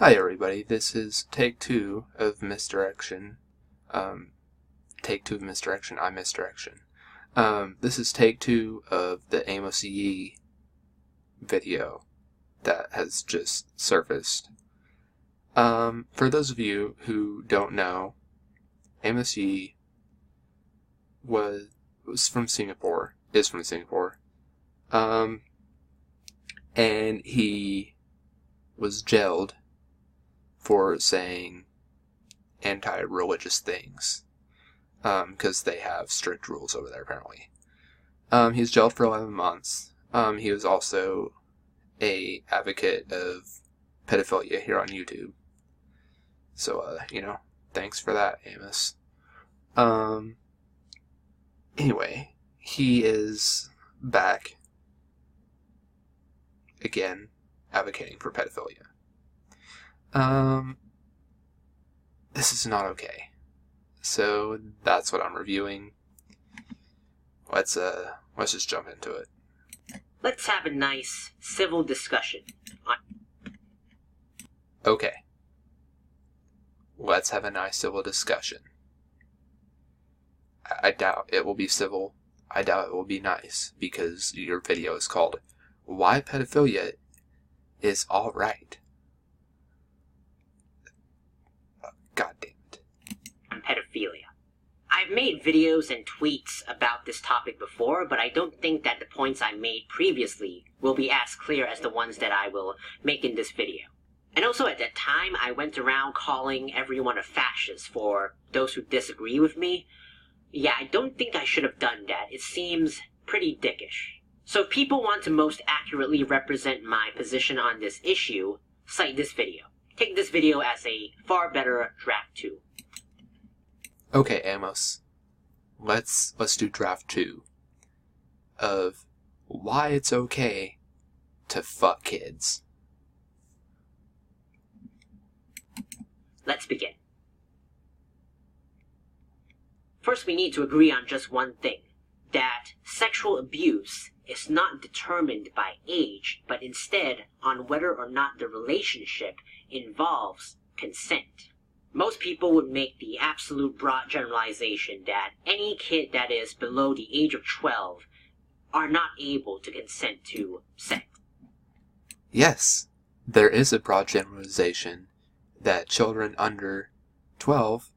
Hi everybody, this is take two of Misdirection. Take two of Misdirection, I Misdirection. This is take two of the Amos video that has just surfaced. For those of you who don't know, Amos was from Singapore, is from Singapore, and he was jailed for saying anti-religious things, because they have strict rules over there, apparently. He was jailed for 11 months. He was also a advocate of pedophilia here on YouTube. So, thanks for that, Amos. Anyway, he is back again advocating for pedophilia. This is not okay. So that's what I'm reviewing. Let's just jump into it. Let's have a nice civil discussion. Okay. Let's have a nice civil discussion. I doubt it will be civil. I doubt it will be nice, because your video is called Why Pedophilia is Alright. God damn it. On pedophilia. I've made videos and tweets about this topic before, but I don't think that the points I made previously will be as clear as the ones that I will make in this video. And also at that time, I went around calling everyone a fascist for those who disagree with me. Yeah, I don't think I should have done that. It seems pretty dickish. So if people want to most accurately represent my position on this issue, cite this video. Take this video as a far better draft 2. Okay, Amos. Let's do draft 2 of why it's okay to fuck kids. Let's begin. First, we need to agree on just one thing, that sexual abuse is not determined by age, but instead on whether or not the relationship involves consent. Most people would make the absolute broad generalization that any kid that is below the age of 12 are not able to consent to sex. Yes, there is a broad generalization that children under 12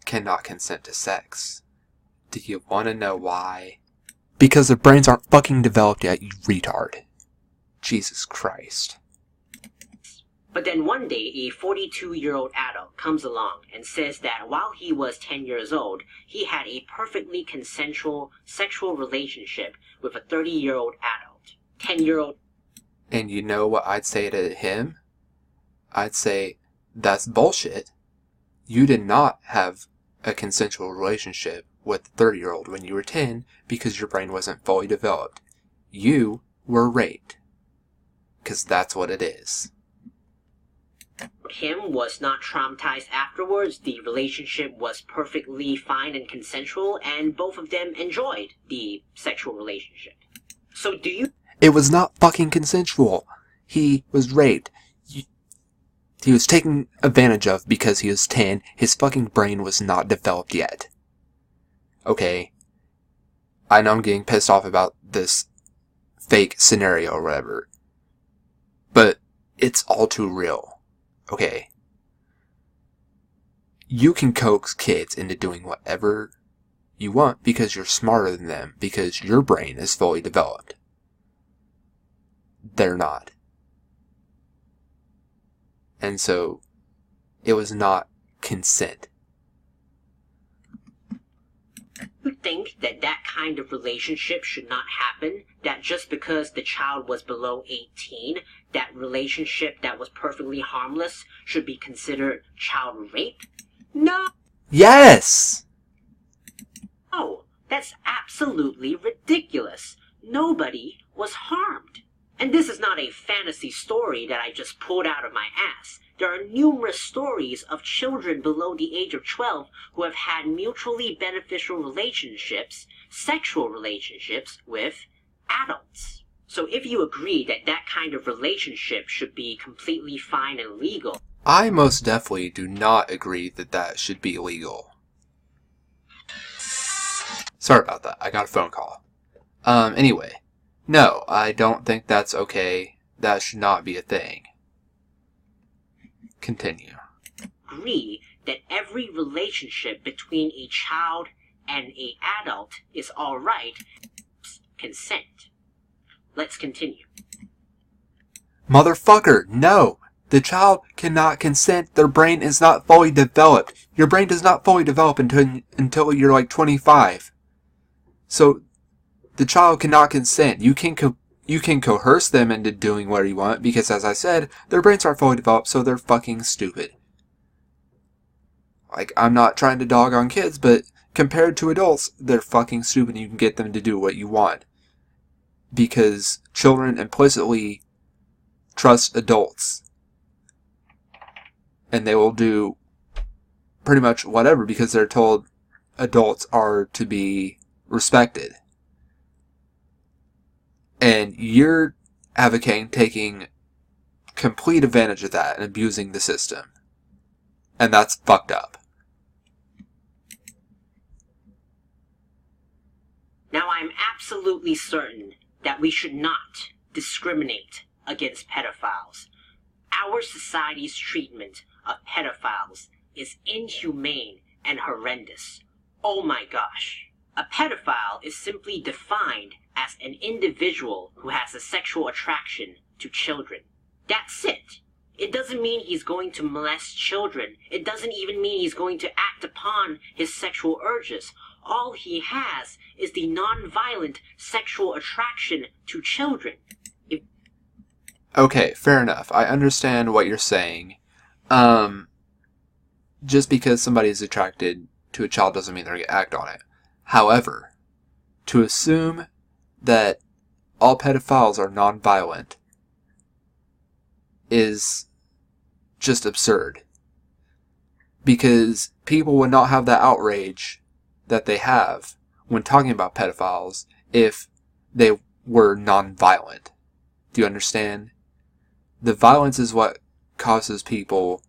cannot consent to sex. Do you want to know why? Because their brains aren't fucking developed yet, you retard. Jesus Christ. But then one day, a 42-year-old adult comes along and says that while he was 10 years old, he had a perfectly consensual sexual relationship with a 30-year-old adult. 10-year-old. And you know what I'd say to him? I'd say, that's bullshit. You did not have a consensual relationship with a 30-year-old when you were 10 because your brain wasn't fully developed. You were raped. Because that's what it is. Him was not traumatized afterwards. The relationship was perfectly fine and consensual, and both of them enjoyed the sexual relationship. So do you... It was not fucking consensual. He was raped. He was taken advantage of because he was 10. His fucking brain was not developed yet. Okay. I know I'm getting pissed off about this fake scenario or whatever. But it's all too real. Okay. You can coax kids into doing whatever you want because you're smarter than them, because your brain is fully developed. They're not. And so, it was not consent. You think that that kind of relationship should not happen? That just because the child was below 18, that relationship that was perfectly harmless should be considered child rape? No! Yes! No, that's absolutely ridiculous. Nobody was harmed. And this is not a fantasy story that I just pulled out of my ass. There are numerous stories of children below the age of 12 who have had mutually beneficial relationships, sexual relationships, with adults. So if you agree that that kind of relationship should be completely fine and legal... I most definitely do not agree that that should be illegal. Sorry about that. I got a phone call. Anyway. No, I don't think that's okay. That should not be a thing. Continue. Agree that every relationship between a child and an adult is alright. Consent. Let's continue. Motherfucker, no! The child cannot consent. Their brain is not fully developed. Your brain does not fully develop until you're like 25. So, the child cannot consent. You can coerce them into doing whatever you want, because as I said, their brains aren't fully developed, so they're fucking stupid. Like, I'm not trying to dog on kids, but compared to adults, they're fucking stupid and you can get them to do what you want. Because children implicitly trust adults. And they will do pretty much whatever because they're told adults are to be respected. And you're advocating taking complete advantage of that and abusing the system. And that's fucked up. Now, I'm absolutely certain that we should not discriminate against pedophiles. Our society's treatment of pedophiles is inhumane and horrendous. Oh my gosh. A pedophile is simply defined as an individual who has a sexual attraction to children. That's it. It doesn't mean he's going to molest children. It doesn't even mean he's going to act upon his sexual urges. All he has is the non-violent sexual attraction to children. Okay, fair enough. I understand what you're saying. Just because somebody is attracted to a child doesn't mean they're going to act on it. However, to assume that all pedophiles are non-violent is just absurd. Because people would not have that outrage that they have when talking about pedophiles if they were non-violent. Do you understand? The violence is what causes people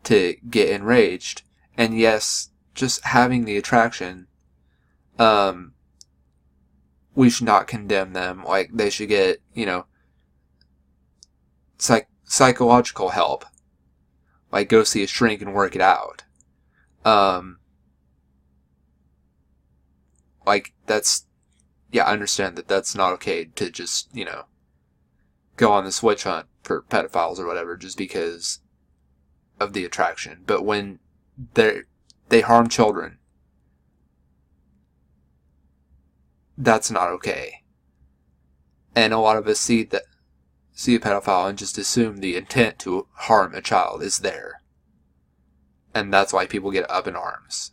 to get enraged. And yes, just having the attraction, we should not condemn them. Like, they should get, psychological help. Like, go see a shrink and work it out. I understand that that's not okay to just, go on this witch hunt for pedophiles or whatever just because of the attraction. But when they harm children, that's not okay. And a lot of us see a pedophile and just assume the intent to harm a child is there. And that's why people get up in arms.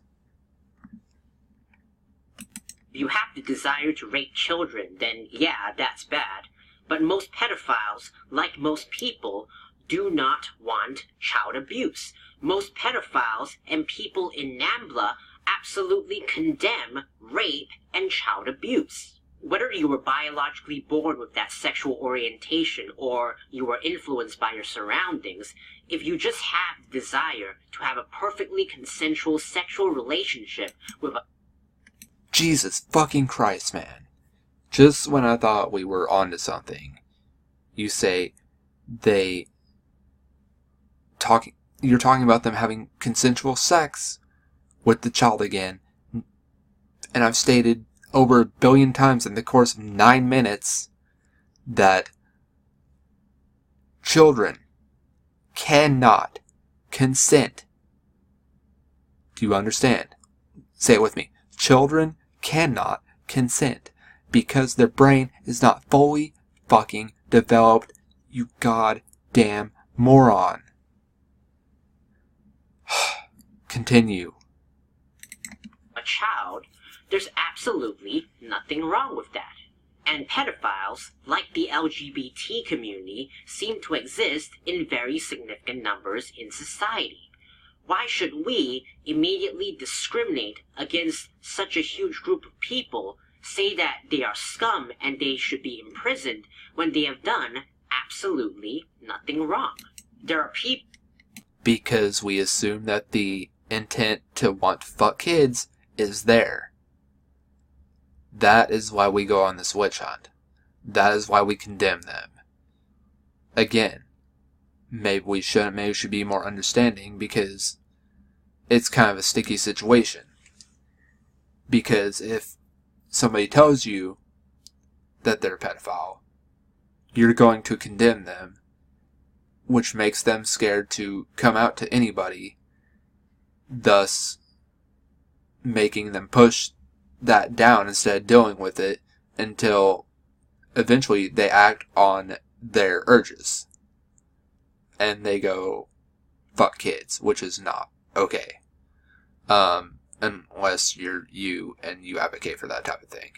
If you have the desire to rape children, then yeah, that's bad. But most pedophiles, like most people, do not want child abuse. Most pedophiles and people in NAMBLA absolutely condemn rape and child abuse. Whether you were biologically born with that sexual orientation or you were influenced by your surroundings, if you just have the desire to have a perfectly consensual sexual relationship with a... Jesus fucking Christ, man. Just when I thought we were onto something, you say you're talking about them having consensual sex with the child again. And I've stated over 1 billion times in the course of 9 minutes that children cannot consent. Do you understand? Say it with me. Children cannot consent because their brain is not fully fucking developed, you goddamn moron. Continue. A child, there's absolutely nothing wrong with that. And pedophiles, like the LGBT community, seem to exist in very significant numbers in society. Why should we immediately discriminate against such a huge group of people say that they are scum and they should be imprisoned when they have done absolutely nothing wrong. There are people... Because we assume that the intent to want to fuck kids is there. That is why we go on this witch hunt. That is why we condemn them. Again, maybe we shouldn't. Maybe we should be more understanding, because it's kind of a sticky situation. Because if somebody tells you that they're a pedophile, you're going to condemn them, which makes them scared to come out to anybody, thus making them push that down instead of dealing with it until eventually they act on their urges. And they go, fuck kids, which is not okay. Unless you're you and you advocate for that type of thing.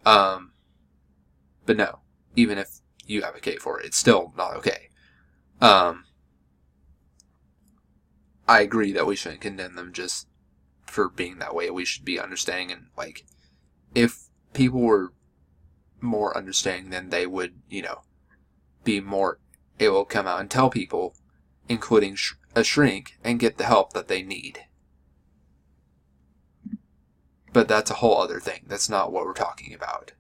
But no, even if you advocate for it, it's still not okay. I agree that we shouldn't condemn them just for being that way. We should be understanding, and like, if people were more understanding, then they would, be more able to come out and tell people, including a shrink, and get the help that they need. But that's a whole other thing. That's not what we're talking about.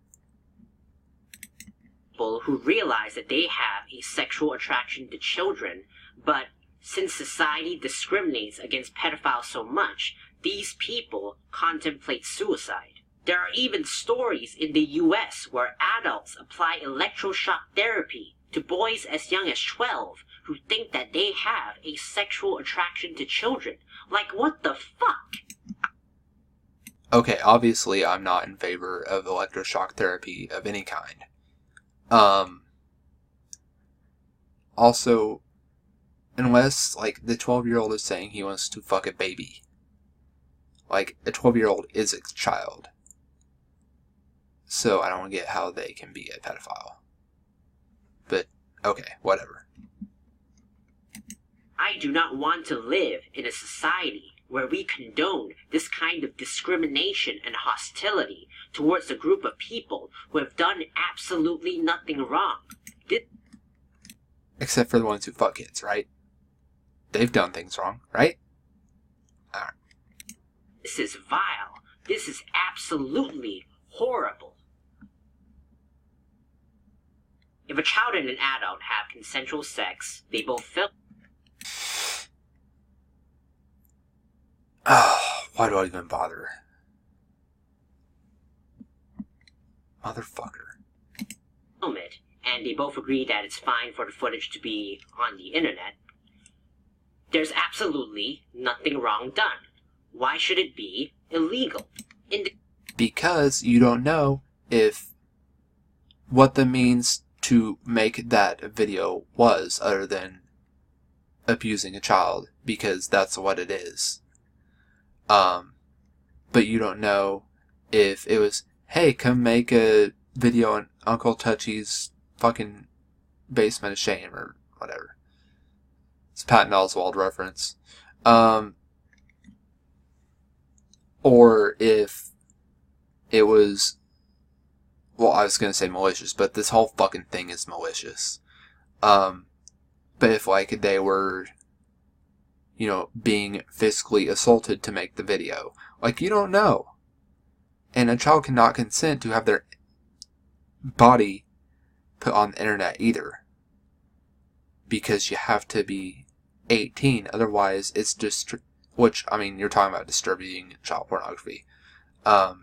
People who realize that they have a sexual attraction to children, but since society discriminates against pedophiles so much, these people contemplate suicide. There are even stories in the US where adults apply electroshock therapy to boys as young as 12 who think that they have a sexual attraction to children. Like, what the fuck? Okay, obviously I'm not in favor of electroshock therapy of any kind. Also, unless, like, the 12-year-old is saying he wants to fuck a baby. Like, a 12-year-old is a child. So I don't get how they can be a pedophile. But, okay, whatever. I do not want to live in a society where we condone this kind of discrimination and hostility towards a group of people who have done absolutely nothing wrong. Except for the ones who fuck kids, right? They've done things wrong, right? Alright. This is vile. This is absolutely horrible. If a child and an adult have consensual sex, they both feel... Oh, why do I even bother? Motherfucker. Film it, and they both agree that it's fine for the footage to be on the internet, there's absolutely nothing wrong done. Why should it be illegal? Because you don't know if what the means to make that video was other than abusing a child, because that's what it is. But you don't know if it was, hey, come make a video on Uncle Touchy's fucking basement of shame, or whatever. It's a Patton Oswalt reference. Or if it was, well, I was going to say malicious, but this whole fucking thing is malicious. But if, like, they were, being physically assaulted to make the video, like, you don't know. And a child cannot consent to have their body put on the internet either. Because you have to be 18, otherwise it's just, which, I mean, you're talking about distributing child pornography. But,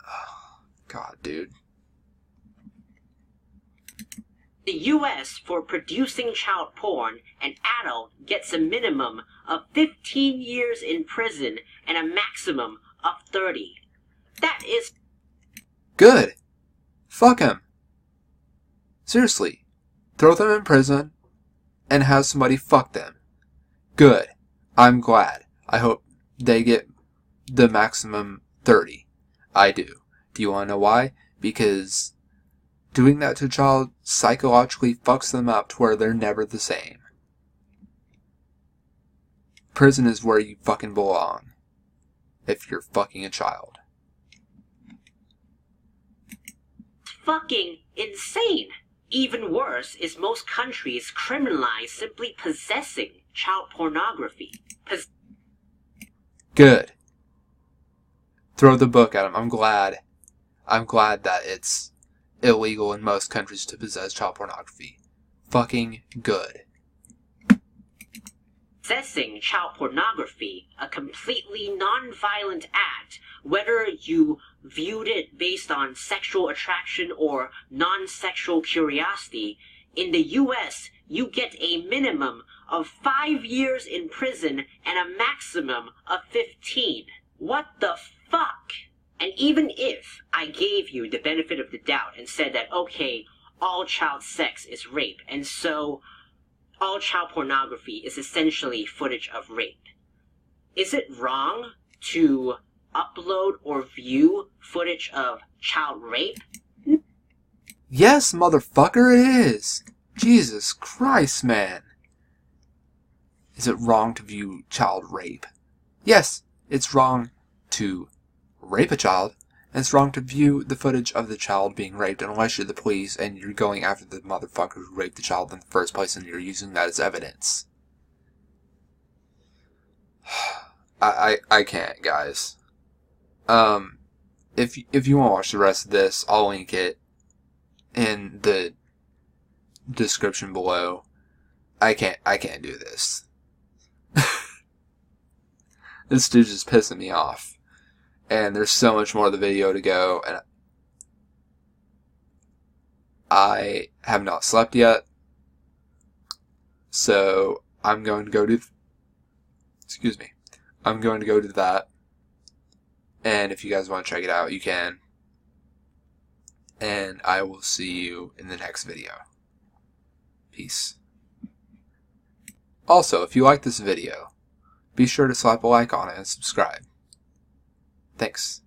oh, God, dude. The U.S. for producing child porn, an adult gets a minimum of 15 years in prison and a maximum of 30. That is... Good. Fuck him. Seriously. Throw them in prison and have somebody fuck them. Good. I'm glad. I hope they get the maximum 30. I do. Do you want to know why? Because doing that to a child psychologically fucks them up to where they're never the same. Prison is where you fucking belong. if you're fucking a child. Fucking insane. Even worse is most countries criminalize simply possessing child pornography. Good. Throw the book at him. I'm glad that it's illegal in most countries to possess child pornography. Fucking good. Possessing child pornography, a completely non-violent act, whether you viewed it based on sexual attraction or non-sexual curiosity, in the US, you get a minimum of 5 years in prison and a maximum of 15. What the fuck? And even if I gave you the benefit of the doubt and said that, okay, all child sex is rape, and so all child pornography is essentially footage of rape, is it wrong to upload or view footage of child rape? Yes, motherfucker, it is. Jesus Christ, man. Is it wrong to view child rape? Yes, it's wrong to rape a child, and it's wrong to view the footage of the child being raped unless you're the police and you're going after the motherfucker who raped the child in the first place and you're using that as evidence. I can't, guys. If you want to watch the rest of this, I'll link it in the description below. I can't do this. This dude's just pissing me off. And there's so much more of the video to go, and I have not slept yet. So I'm going to go do I'm going to go do that. And if you guys want to check it out, you can. And I will see you in the next video. Peace. Also, if you like this video, be sure to slap a like on it and subscribe. Thanks.